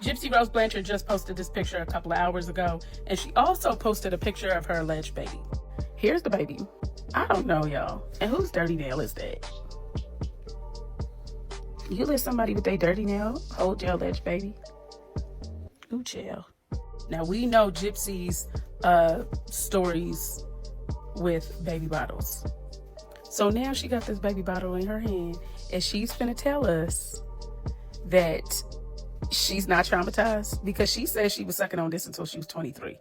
Gypsy Rose Blanchard just posted this picture a couple of hours ago, and she also posted a picture of her alleged baby. Here's the baby. I don't know, y'all. And whose dirty nail is that? You let somebody with their dirty nail hold your alleged baby? Ooh, chill. Now, we know Gypsy's stories with baby bottles. So now she got this baby bottle in her hand, and she's finna tell us that she's not traumatized, because she says she was sucking on this until she was 23.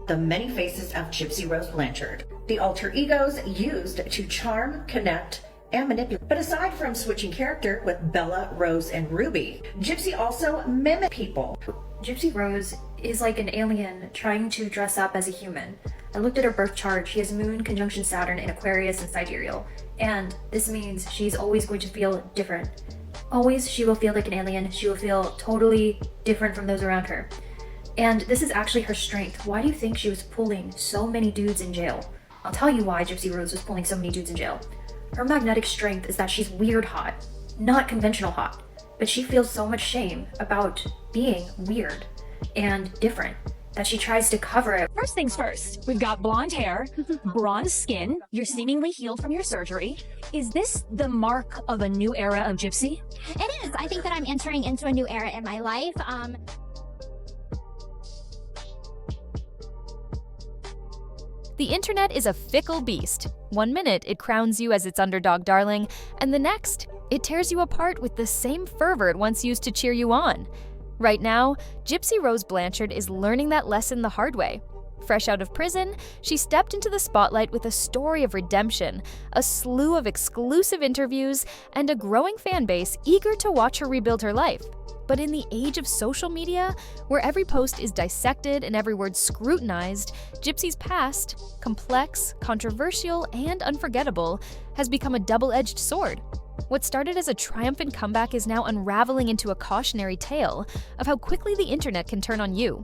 The many faces of Gypsy Rose Blanchard. The alter egos used to charm, connect, and manipulate. But aside from switching character with Bella, Rose, and Ruby, Gypsy also mimicked people. Gypsy Rose is like an alien trying to dress up as a human. I looked at her birth chart. She has Moon conjunction Saturn in Aquarius and Sidereal. And this means she's always going to feel different. Always she will feel like an alien. She will feel totally different from those around her. And this is actually her strength. Why do you think she was pulling so many dudes in jail? I'll tell you why Gypsy Rose was pulling so many dudes in jail. Her magnetic strength is that she's weird hot, not conventional hot, but she feels so much shame about being weird and different that she tries to cover it. First things first, we've got blonde hair, bronze skin, you're seemingly healed from your surgery. Is this the mark of a new era of Gypsy? It is. I think that I'm entering into a new era in my life. The internet is a fickle beast. One minute, it crowns you as its underdog darling, and the next, it tears you apart with the same fervor it once used to cheer you on. Right now, Gypsy Rose Blanchard is learning that lesson the hard way. Fresh out of prison, she stepped into the spotlight with a story of redemption, a slew of exclusive interviews, and a growing fan base eager to watch her rebuild her life. But in the age of social media, where every post is dissected and every word scrutinized, Gypsy's past, complex, controversial, and unforgettable, has become a double-edged sword. What started as a triumphant comeback is now unraveling into a cautionary tale of how quickly the internet can turn on you.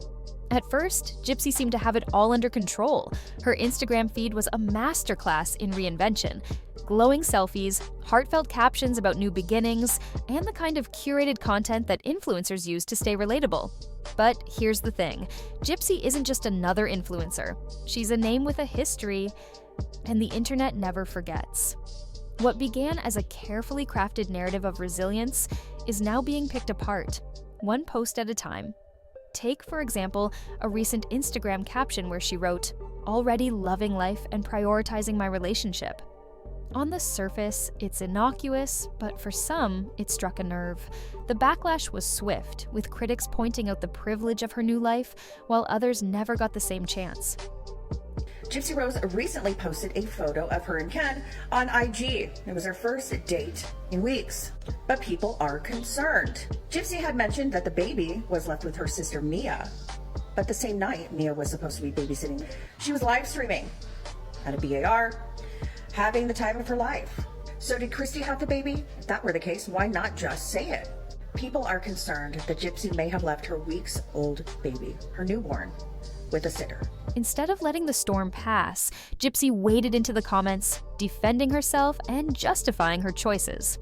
At first, Gypsy seemed to have it all under control. Her Instagram feed was a masterclass in reinvention. Glowing selfies, heartfelt captions about new beginnings, and the kind of curated content that influencers use to stay relatable. But here's the thing, Gypsy isn't just another influencer. She's a name with a history, and the internet never forgets. What began as a carefully crafted narrative of resilience is now being picked apart, one post at a time. Take, for example, a recent Instagram caption where she wrote, "Already loving life and prioritizing my relationship." On the surface, it's innocuous, but for some, it struck a nerve. The backlash was swift, with critics pointing out the privilege of her new life, while others never got the same chance. Gypsy Rose recently posted a photo of her and Ken on IG. It was her first date in weeks, but people are concerned. Gypsy had mentioned that the baby was left with her sister Mia, but the same night Mia was supposed to be babysitting. She was live streaming at a BAR, having the time of her life. So did Christy have the baby? If that were the case, why not just say it? People are concerned that Gypsy may have left her weeks-old baby, her newborn, with a sitter. Instead of letting the storm pass, Gypsy waded into the comments, defending herself and justifying her choices.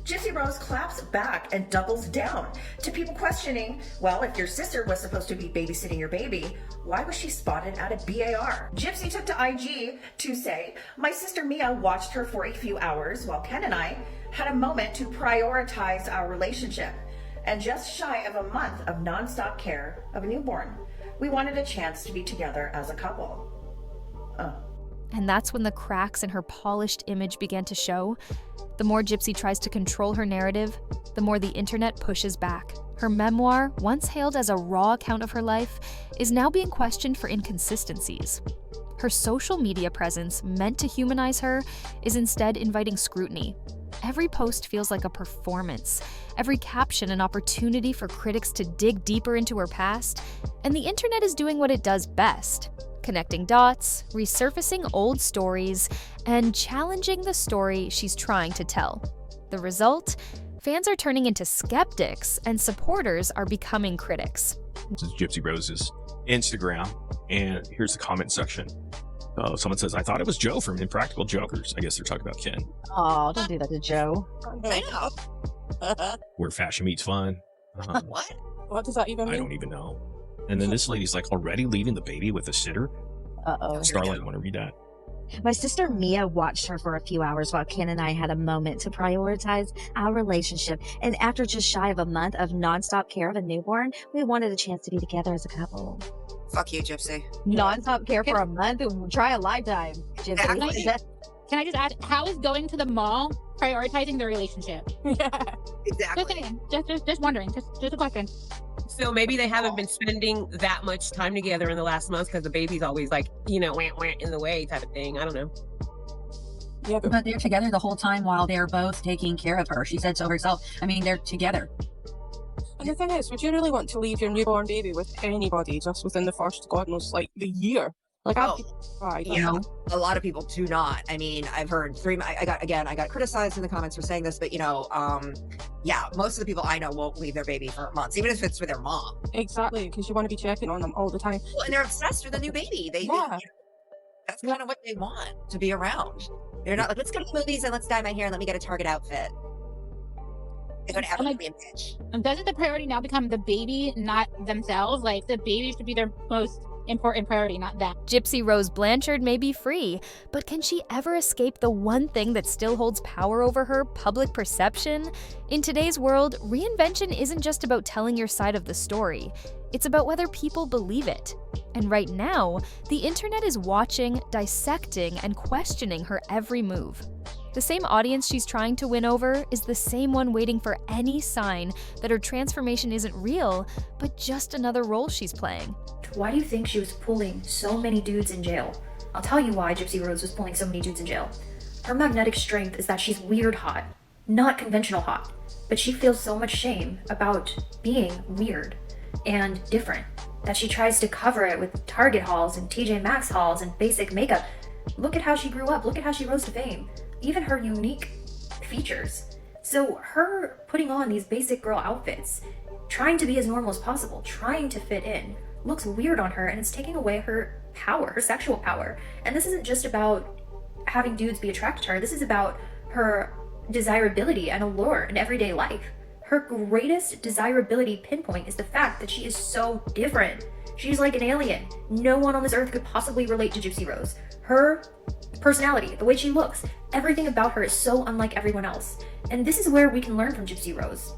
Gypsy Rose claps back and doubles down to people questioning, well, if your sister was supposed to be babysitting your baby, why was she spotted at a BAR? Gypsy took to IG to say, my sister Mia watched her for a few hours while Ken and I had a moment to prioritize our relationship and just shy of a month of nonstop care of a newborn. We wanted a chance to be together as a couple. And that's when the cracks in her polished image began to show. The more Gypsy tries to control her narrative, the more the internet pushes back. Her memoir, once hailed as a raw account of her life, is now being questioned for inconsistencies. Her social media presence, meant to humanize her, is instead inviting scrutiny. Every post feels like a performance, every caption an opportunity for critics to dig deeper into her past, and the internet is doing what it does best: connecting dots, resurfacing old stories, and challenging the story she's trying to tell. The result? Fans are turning into skeptics, and supporters are becoming critics. This is Gypsy Rose's Instagram, and here's the comment section. Someone says, I thought it was Joe from Impractical Jokers. I guess they're talking about Ken. Oh, don't do that to Joe. I know. Where fashion meets fun. What? What does that even I mean? don't even know. And then this lady's like already leaving the baby with a sitter. Uh-oh. Starlight, I want to read that. My sister Mia watched her for a few hours while Ken and I had a moment to prioritize our relationship. And after just shy of a month of nonstop care of a newborn, we wanted a chance to be together as a couple. Fuck you, Gypsy. Nonstop care for a month? Try a lifetime, Gypsy. Exactly. Can I just add, how is going to the mall prioritizing the relationship? Yeah. Exactly. Just saying. Just wondering. Just a question. So maybe they haven't been spending that much time together in the last month because the baby's always like, you know, wah, wah, in the way type of thing. I don't know. Yeah, But they're together the whole time while they're both taking care of her. She said so herself. I mean, they're together. and the thing is, would you really want to leave your newborn baby with anybody just within the first, God knows, like the year? Like, I'd be terrified, you know? A lot of people do not. I mean, I've heard I got criticized in the comments for saying this, but yeah, most of the people I know won't leave their baby for months, even if it's for their mom. Exactly, because you want to be checking on them all the time. Well, and they're obsessed with a new baby. That's kind of what they want, to be around. They're not like, let's go to the movies and let's dye my hair and let me get a Target outfit. They're going to have be a bitch. And doesn't the priority now become the baby, not themselves? Like, the baby should be their most important priority, not them. Gypsy Rose Blanchard may be free, but can she ever escape the one thing that still holds power over her, public perception? In today's world, reinvention isn't just about telling your side of the story. It's about whether people believe it. And right now, the internet is watching, dissecting, and questioning her every move. The same audience she's trying to win over is the same one waiting for any sign that her transformation isn't real, but just another role she's playing. Why do you think she was pulling so many dudes in jail? I'll tell you why Gypsy Rose was pulling so many dudes in jail. Her magnetic strength is that she's weird hot, not conventional hot, but she feels so much shame about being weird and different that she tries to cover it with Target hauls and TJ Maxx hauls and basic makeup. Look at how she grew up, look at how she rose to fame, even her unique features. So her putting on these basic girl outfits, trying to be as normal as possible, trying to fit in, looks weird on her, and it's taking away her power, her sexual power. And this isn't just about having dudes be attracted to her, this is about her desirability and allure in everyday life. Her greatest desirability pinpoint is the fact that she is so different. She's like an alien. No one on this earth could possibly relate to Gypsy Rose. Her personality, the way she looks, everything about her is so unlike everyone else. And this is where we can learn from Gypsy Rose.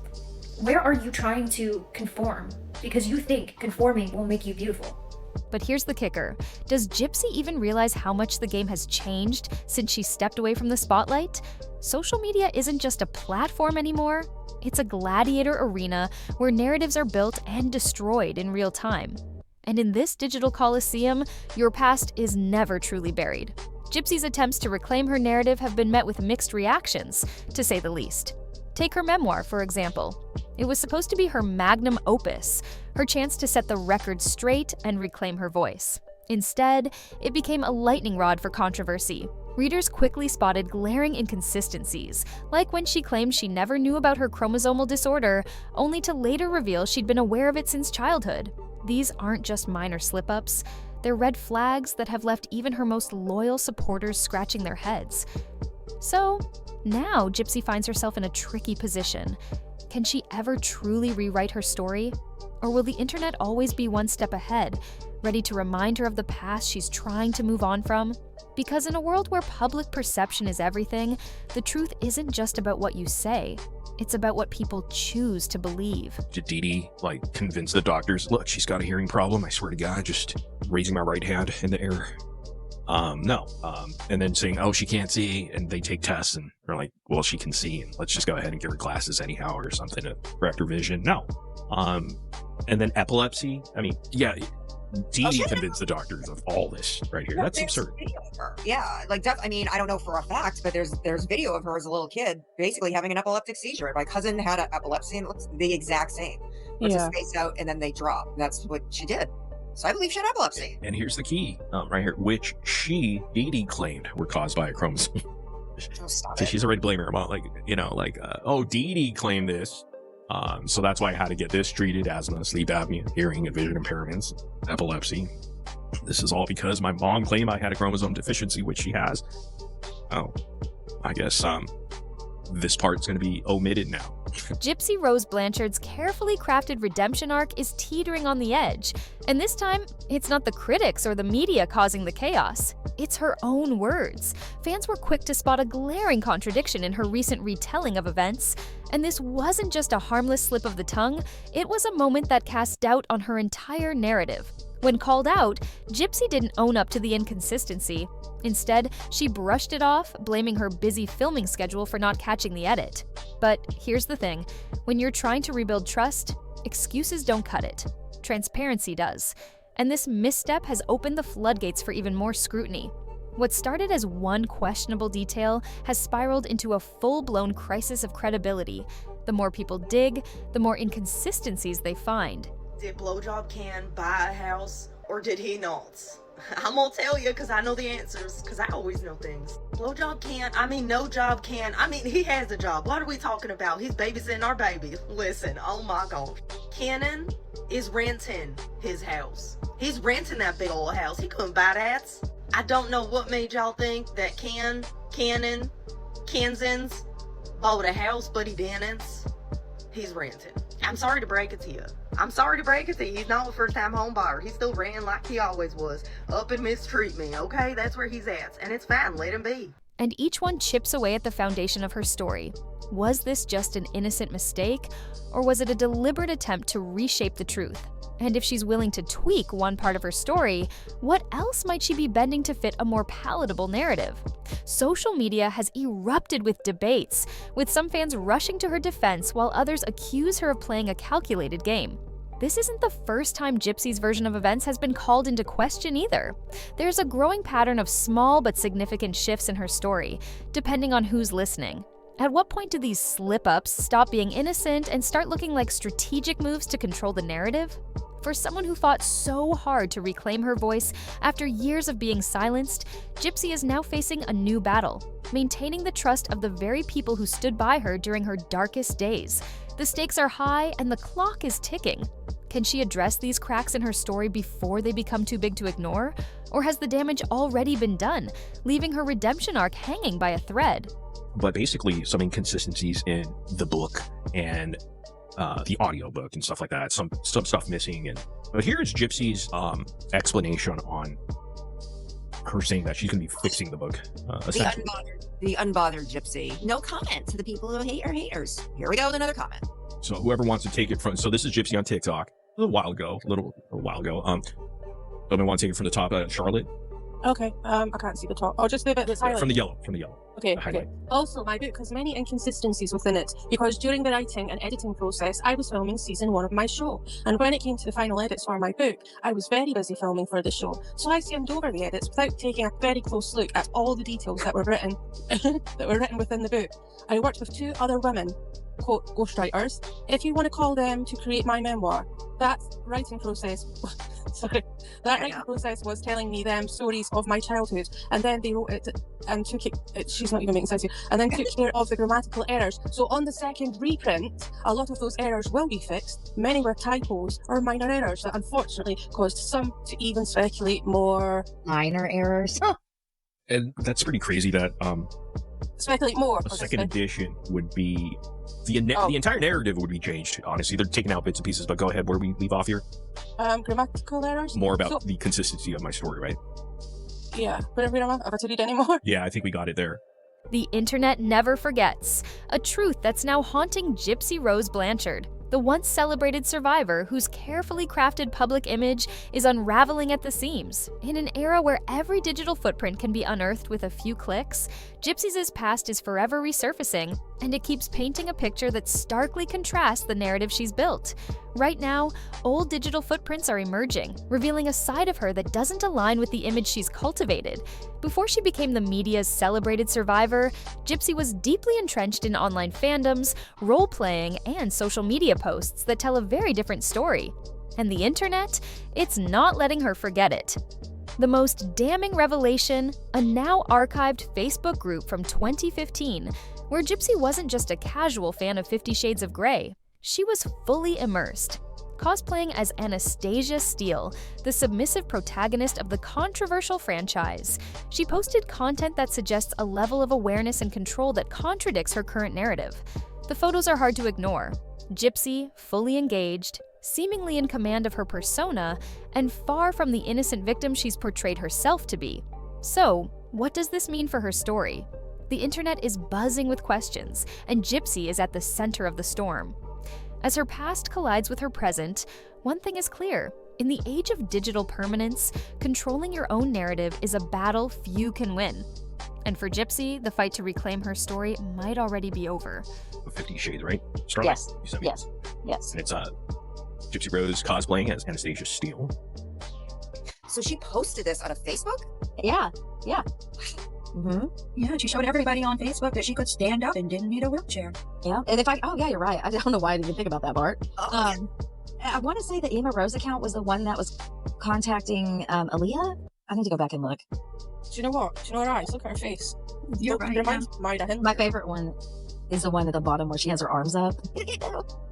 Where are you trying to conform? Because you think conforming will make you beautiful. But here's the kicker. Does Gypsy even realize how much the game has changed since she stepped away from the spotlight? Social media isn't just a platform anymore. It's a gladiator arena where narratives are built and destroyed in real time. And in this digital coliseum, your past is never truly buried. Gypsy's attempts to reclaim her narrative have been met with mixed reactions, to say the least. Take her memoir, for example. It was supposed to be her magnum opus, her chance to set the record straight and reclaim her voice. Instead, it became a lightning rod for controversy. Readers quickly spotted glaring inconsistencies, like when she claimed she never knew about her chromosomal disorder, only to later reveal she'd been aware of it since childhood. These aren't just minor slip-ups. They're red flags that have left even her most loyal supporters scratching their heads. So, now Gypsy finds herself in a tricky position. Can she ever truly rewrite her story? Or will the internet always be one step ahead, ready to remind her of the past she's trying to move on from? Because in a world where public perception is everything, the truth isn't just about what you say. It's about what people choose to believe. Did Dee Dee, convince the doctors, look, she's got a hearing problem, I swear to God, just raising my right hand in the air. No. And then saying, oh, she can't see, and they take tests, and they're like, well, she can see, and let's just go ahead and give her glasses anyhow, or something to correct her vision. No. And then epilepsy, Dee Dee convinced the doctors of all this right here. That's absurd. Yeah, I don't know for a fact, but there's video of her as a little kid basically having an epileptic seizure. My cousin had epilepsy and it looks the exact same. Puts his face out and then they drop. That's what she did. So I believe she had epilepsy. And here's the key, right here, which Dee Dee claimed were caused by a chromosome. So she's already blaming her mom, Dee Dee claimed this. So that's why I had to get this treated: asthma, sleep apnea, hearing and vision impairments, epilepsy. This is all because my mom claimed I had a chromosome deficiency, which she has. Oh, I guess, this part's going to be omitted now. Gypsy Rose Blanchard's carefully crafted redemption arc is teetering on the edge, and this time, it's not the critics or the media causing the chaos. It's her own words. Fans were quick to spot a glaring contradiction in her recent retelling of events, and this wasn't just a harmless slip of the tongue, it was a moment that cast doubt on her entire narrative. When called out, Gypsy didn't own up to the inconsistency. Instead, she brushed it off, blaming her busy filming schedule for not catching the edit. But here's the thing, when you're trying to rebuild trust, excuses don't cut it. Transparency does. And this misstep has opened the floodgates for even more scrutiny. What started as one questionable detail has spiraled into a full-blown crisis of credibility. The more people dig, the more inconsistencies they find. Did Blowjob Ken buy a house or did he not? I'm gonna tell you because I know the answers, because I always know things. Blowjob Ken, no job Ken. He has a job. What are we talking about? He's babysitting our baby. Listen, oh my gosh. Kenan is renting his house. He's renting that big old house. He couldn't buy that. I don't know what made y'all think that Kenzins bought a house, but he didn't. He's renting. I'm sorry to break it to you. He's not a first-time home buyer. He's still renting like he always was. Up and mistreat me, okay? That's where he's at. And it's fine. Let him be. And each one chips away at the foundation of her story. Was this just an innocent mistake, or was it a deliberate attempt to reshape the truth? And if she's willing to tweak one part of her story, what else might she be bending to fit a more palatable narrative? Social media has erupted with debates, with some fans rushing to her defense while others accuse her of playing a calculated game. This isn't the first time Gypsy's version of events has been called into question either. There's a growing pattern of small but significant shifts in her story, depending on who's listening. At what point do these slip-ups stop being innocent and start looking like strategic moves to control the narrative? For someone who fought so hard to reclaim her voice after years of being silenced, Gypsy is now facing a new battle, maintaining the trust of the very people who stood by her during her darkest days. The stakes are high and the clock is ticking. Can she address these cracks in her story before they become too big to ignore? Or has the damage already been done, leaving her redemption arc hanging by a thread? But basically, some inconsistencies in the book and the audiobook and stuff like that. Some stuff missing. But here's Gypsy's explanation on her saying that she's going to be fixing the book. The unbothered Gypsy. No comment to the people who hate her haters. Here we go with another comment. So whoever wants to take it from, so this is Gypsy on TikTok. A little while ago. Someone want to take it from the top, Charlotte? Okay, I can't see the top. I'll just leave it this from the yellow. Okay. Also, my book has many inconsistencies within it because during the writing and editing process, I was filming season 1 of my show. And when it came to the final edits for my book, I was very busy filming for the show. So I skimmed over the edits without taking a very close look at all the details that were written within the book. I worked with 2 other women, quote, ghostwriters, if you want to call them, to create my memoir. That writing process was telling me them stories of my childhood, and then they wrote it and took it, she's not even making sense here, and then took care of the grammatical errors. So on the second reprint, a lot of those errors will be fixed. Many were typos or minor errors that unfortunately caused some to even speculate more. Minor errors? And that's pretty crazy that speculate more. A second edition would be the entire narrative would be changed. Honestly, they're taking out bits and pieces. But go ahead, where do we leave off here? Grammatical errors. More about the consistency of my story, right? Yeah, but we don't have to read anymore. Yeah, I think we got it there. The internet never forgets. A truth that's now haunting Gypsy Rose Blanchard, the once celebrated survivor whose carefully crafted public image is unraveling at the seams. In an era where every digital footprint can be unearthed with a few clicks, Gypsy's past is forever resurfacing, and it keeps painting a picture that starkly contrasts the narrative she's built. Right now, old digital footprints are emerging, revealing a side of her that doesn't align with the image she's cultivated. Before she became the media's celebrated survivor, Gypsy was deeply entrenched in online fandoms, role-playing, and social media posts that tell a very different story. And the internet? It's not letting her forget it. The most damning revelation, a now archived Facebook group from 2015, where Gypsy wasn't just a casual fan of 50 Shades of Grey. She was fully immersed. cosplaying as Anastasia Steele, the submissive protagonist of the controversial franchise. She posted content that suggests a level of awareness and control that contradicts her current narrative. The photos are hard to ignore. Gypsy, fully engaged, seemingly in command of her persona, and far from the innocent victim she's portrayed herself to be. So, what does this mean for her story? The internet is buzzing with questions, and Gypsy is at the center of the storm. As her past collides with her present, one thing is clear. In the age of digital permanence, controlling your own narrative is a battle few can win. And for Gypsy, the fight to reclaim her story might already be over. 50 Shades, right? Starlight, Yes. you sent me. Yes. Yes. And it's Gypsy Rose cosplaying as Anastasia Steele. So she posted this on a Facebook? Yeah. Yeah. Mm-hmm. Yeah, she showed everybody on Facebook that she could stand up and didn't need a wheelchair. Yeah. And if oh yeah, you're right. I don't know why I didn't even think about that part. Oh, I want to say the Emma Rose account was the one that was contacting Aaliyah. I need to go back and look. Do you know what? Do you know her eyes? Look at her face. You're Look, right. it reminds me of Myra My favorite one is the one at the bottom where she has her arms up.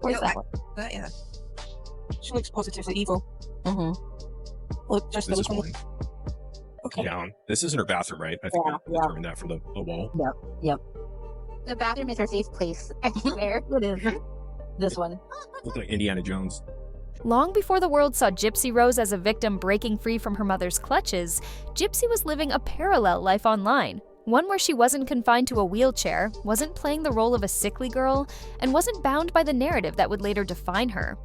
Where's that one? Yeah. She looks positively evil. Mm-hmm. Look, just This is the one. Okay. Down. This isn't her bathroom, right? I think Yeah, I determined that from the wall. Yep. The bathroom is her safe place. I swear. It is. This one. Looked like Indiana Jones. Long before the world saw Gypsy Rose as a victim breaking free from her mother's clutches, Gypsy was living a parallel life online. One where she wasn't confined to a wheelchair, wasn't playing the role of a sickly girl, and wasn't bound by the narrative that would later define her.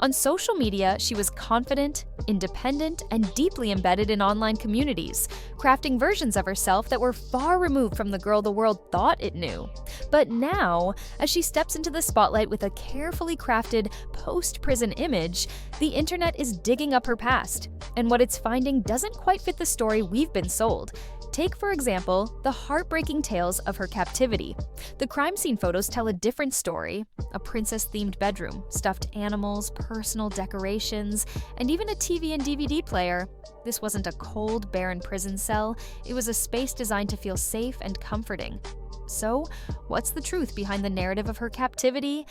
On social media, she was confident, independent, and deeply embedded in online communities, crafting versions of herself that were far removed from the girl the world thought it knew. But now, as she steps into the spotlight with a carefully crafted post-prison image, the internet is digging up her past, and what it's finding doesn't quite fit the story we've been sold. Take, for example, the heartbreaking tales of her captivity. The crime scene photos tell a different story. A princess-themed bedroom, stuffed animals, personal decorations, and even a TV and DVD player. This wasn't a cold, barren prison cell. It was a space designed to feel safe and comforting. So, what's the truth behind the narrative of her captivity?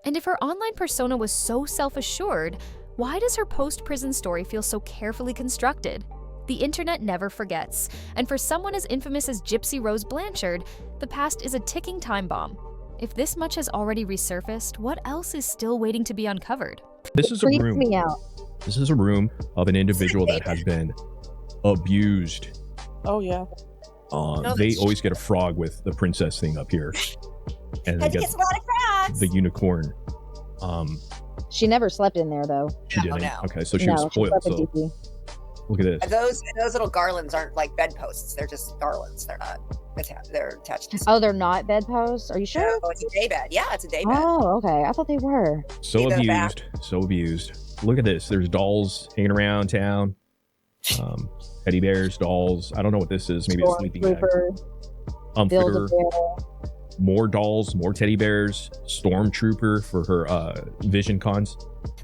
And if her online persona was so self-assured, why does her post-prison story feel so carefully constructed? The internet never forgets, and for someone as infamous as Gypsy Rose Blanchard, the past is a ticking time bomb. If this much has already resurfaced, what else is still waiting to be uncovered? This is a Freaks room. me out. This is a room of an individual that has been abused. Oh, yeah. They always get a frog with the princess thing up here, and they get the unicorn. She never slept in there though. She didn't. no. Okay, so she No, was she spoiled. slept with So DP. look at this. And those little garlands aren't like bedposts. They're just garlands. They're not attached. They're attached to Oh, they're not bedposts? Are you sure? No, it's a day bed. Yeah, it's a day bed. Oh, okay. I thought they were. So Either abused. back. So abused. Look at this. There's dolls hanging around town. Teddy bears, dolls. I don't know what this is. Maybe a sleeping bag. Stormtrooper, Comforter. Build-A-Bear. More dolls, more teddy bears, stormtrooper for her vision cons.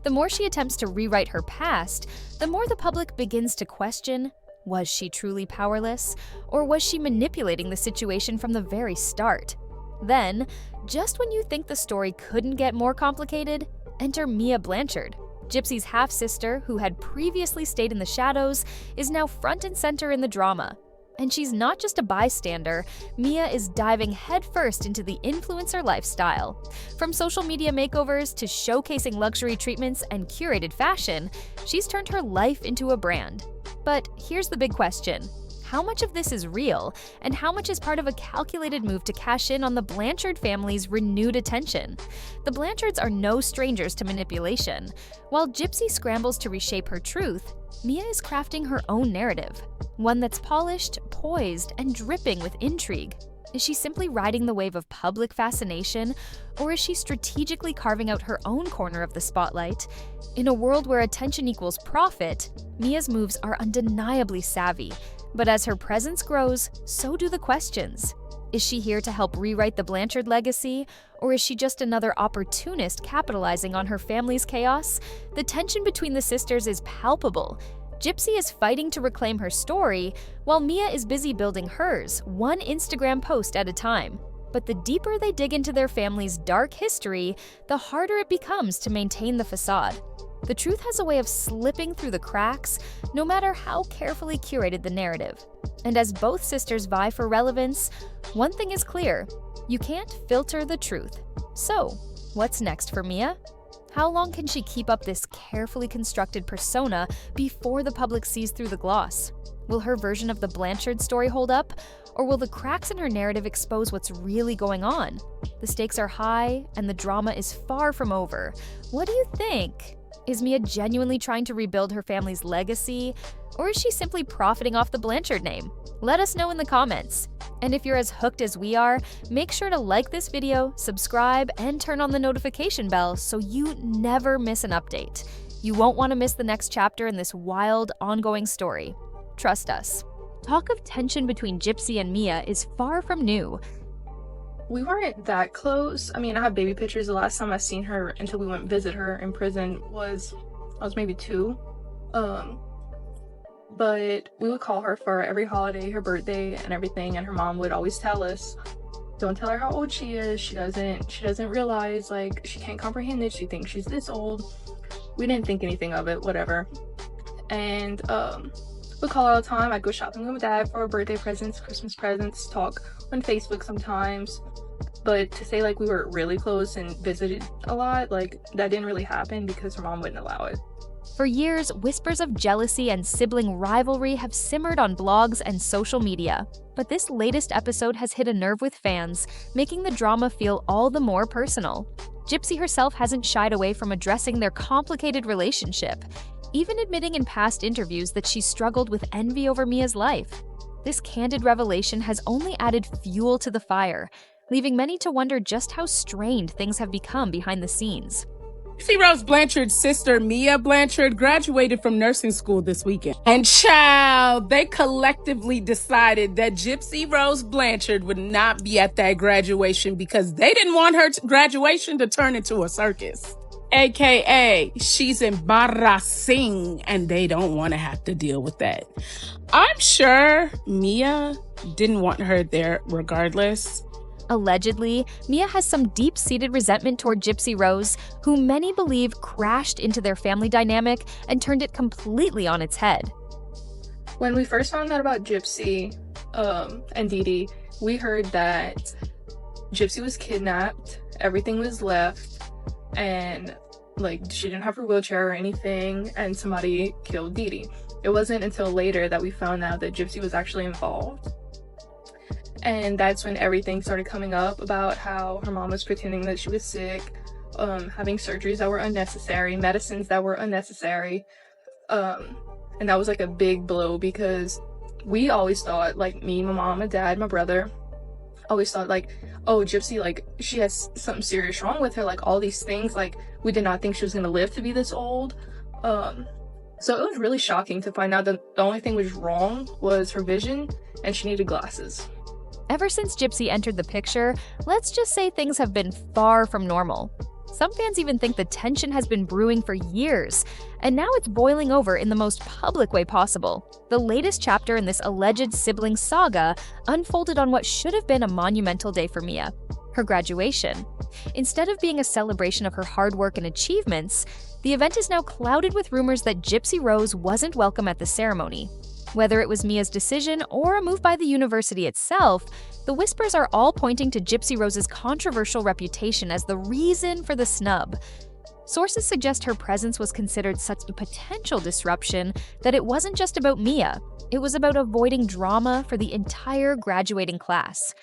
The more she attempts to rewrite her past, the more the public begins to question, was she truly powerless? Or was she manipulating the situation from the very start? Then, just when you think the story couldn't get more complicated, enter Mia Blanchard. Gypsy's half-sister, who had previously stayed in the shadows, is now front and center in the drama. And she's not just a bystander, Mia is diving headfirst into the influencer lifestyle. From social media makeovers to showcasing luxury treatments and curated fashion, she's turned her life into a brand. But here's the big question. How much of this is real, and how much is part of a calculated move to cash in on the Blanchard family's renewed attention? The Blanchards are no strangers to manipulation. While Gypsy scrambles to reshape her truth, Mia is crafting her own narrative, one that's polished, poised, and dripping with intrigue. Is she simply riding the wave of public fascination, or is she strategically carving out her own corner of the spotlight? In a world where attention equals profit, Mia's moves are undeniably savvy, but as her presence grows, so do the questions. Is she here to help rewrite the Blanchard legacy, or is she just another opportunist capitalizing on her family's chaos? The tension between the sisters is palpable. Gypsy is fighting to reclaim her story, while Mia is busy building hers, one Instagram post at a time. But the deeper they dig into their family's dark history, the harder it becomes to maintain the facade. The truth has a way of slipping through the cracks, no matter how carefully curated the narrative. And as both sisters vie for relevance, one thing is clear: you can't filter the truth. So, what's next for Mia? How long can she keep up this carefully constructed persona before the public sees through the gloss? Will her version of the Blanchard story hold up, or will the cracks in her narrative expose what's really going on? The stakes are high, and the drama is far from over. What do you think? Is Mia genuinely trying to rebuild her family's legacy, or is she simply profiting off the Blanchard name? Let us know in the comments. And if you're as hooked as we are, make sure to like this video, subscribe, and turn on the notification bell so you never miss an update. You won't want to miss the next chapter in this wild, ongoing story. Trust us. Talk of tension between Gypsy and Mia is far from new. We weren't that close. I mean, I have baby pictures. The last time I seen her until we went visit her in prison was, I was maybe 2. But we would call her for every holiday, her birthday and everything, and her mom would always tell us, don't tell her how old she is. She doesn't realize, like, she can't comprehend it. She thinks she's this old. We didn't think anything of it, whatever. And we'd call her all the time. I'd go shopping with my dad for birthday presents, Christmas presents, talk on Facebook sometimes. But to say like we were really close and visited a lot, like that didn't really happen because her mom wouldn't allow it. For years, whispers of jealousy and sibling rivalry have simmered on blogs and social media. But this latest episode has hit a nerve with fans, making the drama feel all the more personal. Gypsy herself hasn't shied away from addressing their complicated relationship, even admitting in past interviews that she struggled with envy over Mia's life. This candid revelation has only added fuel to the fire, leaving many to wonder just how strained things have become behind the scenes. Gypsy Rose Blanchard's sister, Mia Blanchard, graduated from nursing school this weekend. And child, they collectively decided that Gypsy Rose Blanchard would not be at that graduation because they didn't want her graduation to turn into a circus. AKA, she's embarrassing, and they don't want to have to deal with that. I'm sure Mia didn't want her there regardless. Allegedly, Mia has some deep-seated resentment toward Gypsy Rose, who many believe crashed into their family dynamic and turned it completely on its head. When we first found out about Gypsy and Dee Dee, we heard that Gypsy was kidnapped, everything was left, and like she didn't have her wheelchair or anything, and somebody killed Dee Dee. It wasn't until later that we found out that Gypsy was actually involved. And that's when everything started coming up about how her mom was pretending that she was sick, having surgeries that were unnecessary, medicines that were unnecessary. And that was like a big blow because we always thought, like me, my mom, my dad, my brother, always thought like, oh, Gypsy, like she has something serious wrong with her, like all these things, like we did not think she was going to live to be this old. So it was really shocking to find out that the only thing was wrong was her vision and she needed glasses. Ever since Gypsy entered the picture, let's just say things have been far from normal. Some fans even think the tension has been brewing for years, and now it's boiling over in the most public way possible. The latest chapter in this alleged sibling saga unfolded on what should have been a monumental day for Mia, her graduation. Instead of being a celebration of her hard work and achievements, the event is now clouded with rumors that Gypsy Rose wasn't welcome at the ceremony. Whether it was Mia's decision or a move by the university itself, the whispers are all pointing to Gypsy Rose's controversial reputation as the reason for the snub. Sources suggest her presence was considered such a potential disruption that it wasn't just about Mia, it was about avoiding drama for the entire graduating class.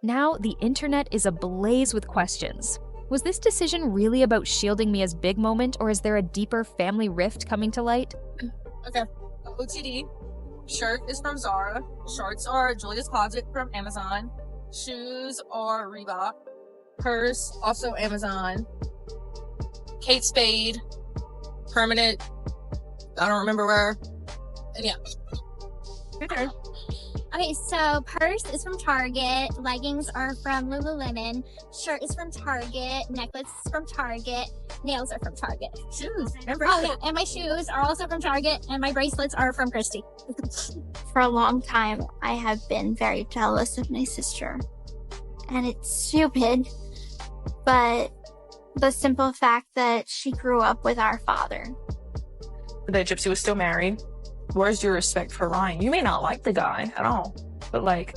Now, the internet is ablaze with questions. Was this decision really about shielding Mia's big moment, or is there a deeper family rift coming to light? Okay, OTD. Shirt is from Zara. Shorts are Julia's Closet from Amazon. Shoes are Reebok. Purse, also Amazon. Kate Spade. Permanent. I don't remember where. And yeah. Your turn. Okay, so purse is from Target, leggings are from Lululemon, shirt is from Target, necklace is from Target, nails are from Target. Shoes. Oh yeah, and my shoes are also from Target, and my bracelets are from Christy. For a long time, I have been very jealous of my sister. And it's stupid, but the simple fact that she grew up with our father. That Gypsy was still married. Where's your respect for Ryan? You may not like the guy at all, but like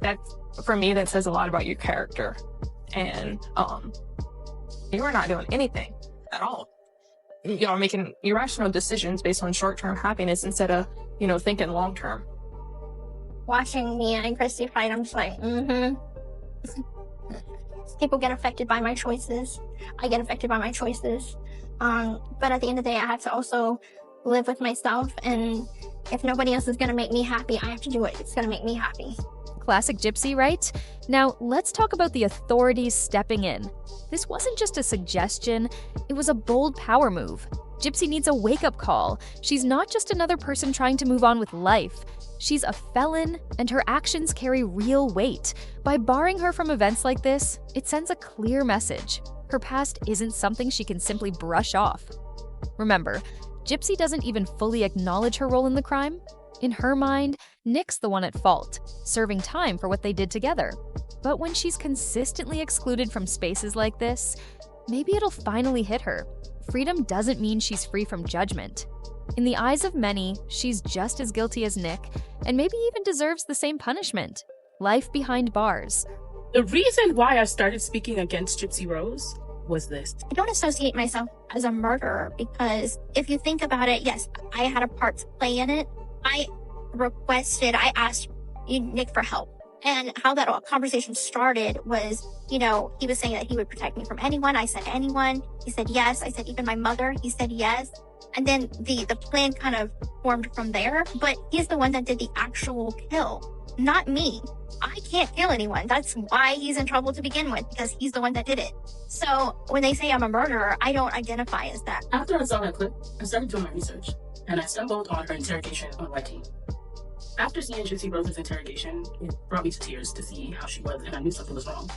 that, for me, that says a lot about your character. And you are not doing anything at all. You are making irrational decisions based on short-term happiness instead of, thinking long-term. Watching Mia and Christy fight, I'm just like, People get affected by my choices. I get affected by my choices. But at the end of the day, I have to also live with myself. And if nobody else is going to make me happy, I have to do it. It's going to make me happy. Classic Gypsy, right? Now, let's talk about the authorities stepping in. This wasn't just a suggestion, it was a bold power move. Gypsy needs a wake-up call. She's not just another person trying to move on with life. She's a felon, and her actions carry real weight. By barring her from events like this, it sends a clear message. Her past isn't something she can simply brush off. Remember, Gypsy doesn't even fully acknowledge her role in the crime. In her mind, Nick's the one at fault, serving time for what they did together. But when she's consistently excluded from spaces like this, maybe it'll finally hit her. Freedom doesn't mean she's free from judgment. In the eyes of many, she's just as guilty as Nick, and maybe even deserves the same punishment. Life behind bars. The reason why I started speaking against Gypsy Rose was this. I don't associate myself as a murderer because if you think about it, yes, I had a part to play in it. I asked Nick for help. And how that conversation started was, he was saying that he would protect me from anyone. I said anyone. He said yes. I said even my mother. He said yes. And then the plan kind of formed from there. But he's the one that did the actual kill, not me. I can't kill anyone. That's why he's in trouble to begin with, because he's the one that did it. So when they say I'm a murderer, I don't identify as that. After I saw that clip, I started doing my research, and I stumbled on her interrogation on YT. After seeing Gypsy Rose's interrogation, it brought me to tears to see how she was, and I knew something was wrong.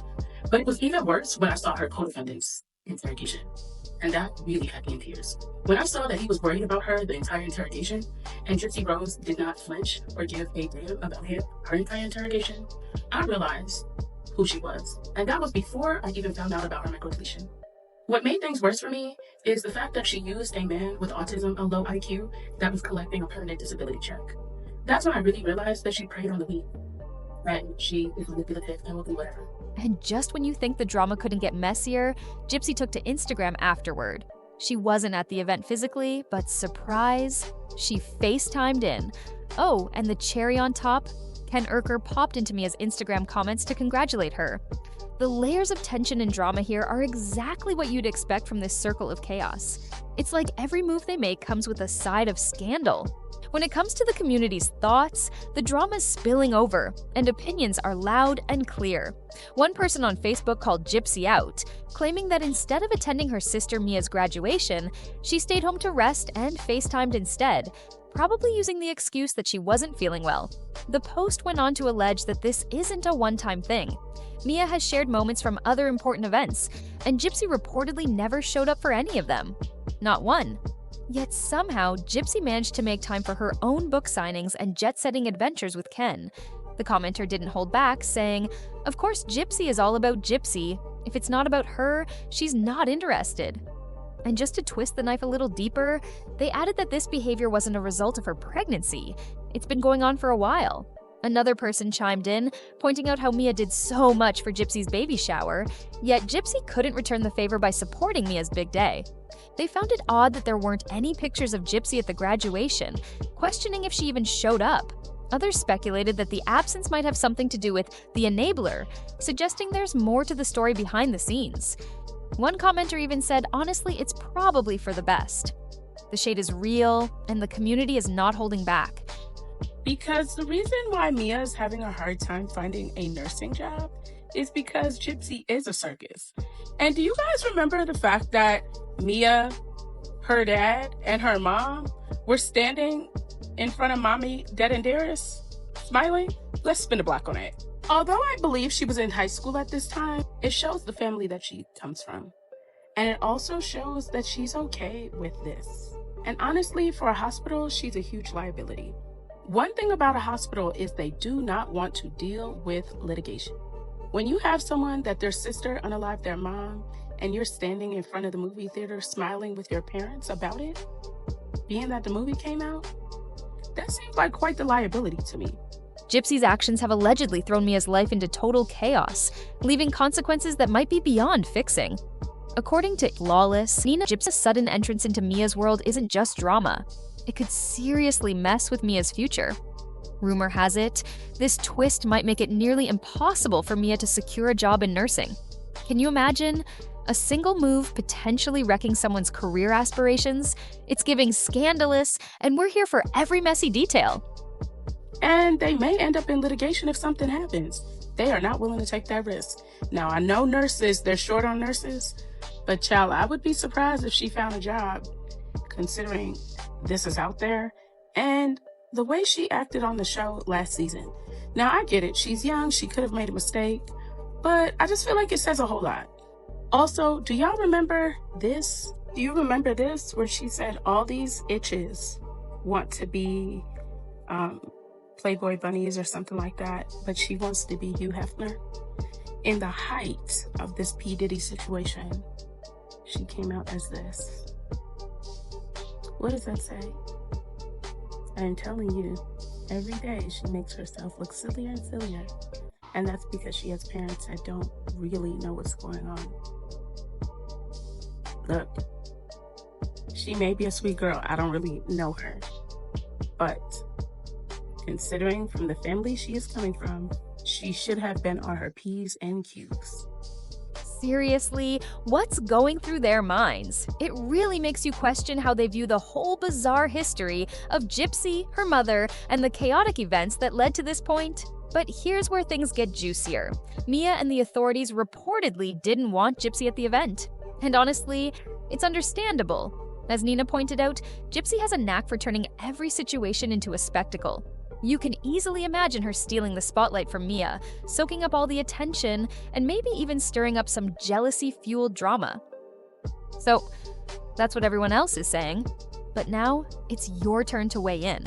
But it was even worse when I saw her co-defendant's interrogation, and that really had me in tears. When I saw that he was worried about her the entire interrogation, and Gypsy Rose did not flinch or give a damn about her entire interrogation, I realized who she was. And that was before I even found out about her microdeletion. What made things worse for me is the fact that she used a man with autism, a low IQ, that was collecting a permanent disability check. That's when I really realized that she preyed on the weak, that she is manipulative and will do whatever. And just when you think the drama couldn't get messier, Gypsy took to Instagram afterward. She wasn't at the event physically, but surprise, she FaceTimed in. Oh, and the cherry on top, Ken Urker popped into Mia's Instagram comments to congratulate her. The layers of tension and drama here are exactly what you'd expect from this circle of chaos. It's like every move they make comes with a side of scandal. When it comes to the community's thoughts, the drama's spilling over, and opinions are loud and clear. One person on Facebook called Gypsy out, claiming that instead of attending her sister Mia's graduation, she stayed home to rest and FaceTimed instead, probably using the excuse that she wasn't feeling well. The post went on to allege that this isn't a one-time thing. Mia has shared moments from other important events, and Gypsy reportedly never showed up for any of them. Not one. Yet somehow, Gypsy managed to make time for her own book signings and jet-setting adventures with Ken. The commenter didn't hold back, saying, "Of course Gypsy is all about Gypsy. If it's not about her, she's not interested." And just to twist the knife a little deeper, they added that this behavior wasn't a result of her pregnancy. It's been going on for a while. Another person chimed in, pointing out how Mia did so much for Gypsy's baby shower, yet Gypsy couldn't return the favor by supporting Mia's big day. They found it odd that there weren't any pictures of Gypsy at the graduation, questioning if she even showed up. Others speculated that the absence might have something to do with the enabler, suggesting there's more to the story behind the scenes. One commenter even said, honestly, it's probably for the best. The shade is real, and the community is not holding back. Because the reason why Mia is having a hard time finding a nursing job is because Gypsy is a circus. And do you guys remember the fact that Mia, her dad, and her mom were standing in front of Mommy, Dead and Dearest, smiling? Let's spin a block on it. Although I believe she was in high school at this time, it shows the family that she comes from. And it also shows that she's okay with this. And honestly, for a hospital, she's a huge liability. One thing about a hospital is they do not want to deal with litigation. When you have someone that their sister unalived their mom, and you're standing in front of the movie theater smiling with your parents about it, being that the movie came out, that seems like quite the liability to me. Gypsy's actions have allegedly thrown Mia's life into total chaos, leaving consequences that might be beyond fixing. According to Lawless, Gypsy's sudden entrance into Mia's world isn't just drama. It could seriously mess with Mia's future. Rumor has it, this twist might make it nearly impossible for Mia to secure a job in nursing. Can you imagine? A single move potentially wrecking someone's career aspirations? It's giving scandalous, and we're here for every messy detail. And they may end up in litigation if something happens. They are not willing to take that risk. Now, I know nurses, they're short on nurses, but child, I would be surprised if she found a job, considering this is out there, and the way she acted on the show last season. Now, I get it, she's young, she could have made a mistake, but I just feel like it says a whole lot. Also, do y'all remember this? Do you remember this, where she said all these itches want to be Playboy bunnies or something like that, but she wants to be Hugh Hefner? In the height of this P. Diddy situation, she came out as this. What does that say? I am telling you, every day she makes herself look sillier and sillier, and that's because she has parents that don't really know what's going on. Look, she may be a sweet girl, I don't really know her, but considering from the family she is coming from, she should have been on her P's and Q's. Seriously, what's going through their minds? It really makes you question how they view the whole bizarre history of Gypsy, her mother, and the chaotic events that led to this point. But here's where things get juicier. Mia and the authorities reportedly didn't want Gypsy at the event. And honestly, it's understandable. As Nina pointed out, Gypsy has a knack for turning every situation into a spectacle. You can easily imagine her stealing the spotlight from Mia, soaking up all the attention, and maybe even stirring up some jealousy-fueled drama. So, that's what everyone else is saying. But now, it's your turn to weigh in.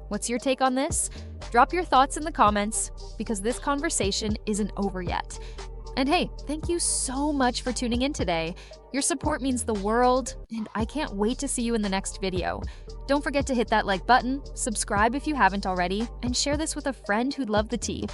What's your take on this? Drop your thoughts in the comments, because this conversation isn't over yet. And hey, thank you so much for tuning in today. Your support means the world, and I can't wait to see you in the next video. Don't forget to hit that like button, subscribe if you haven't already, and share this with a friend who'd love the tea.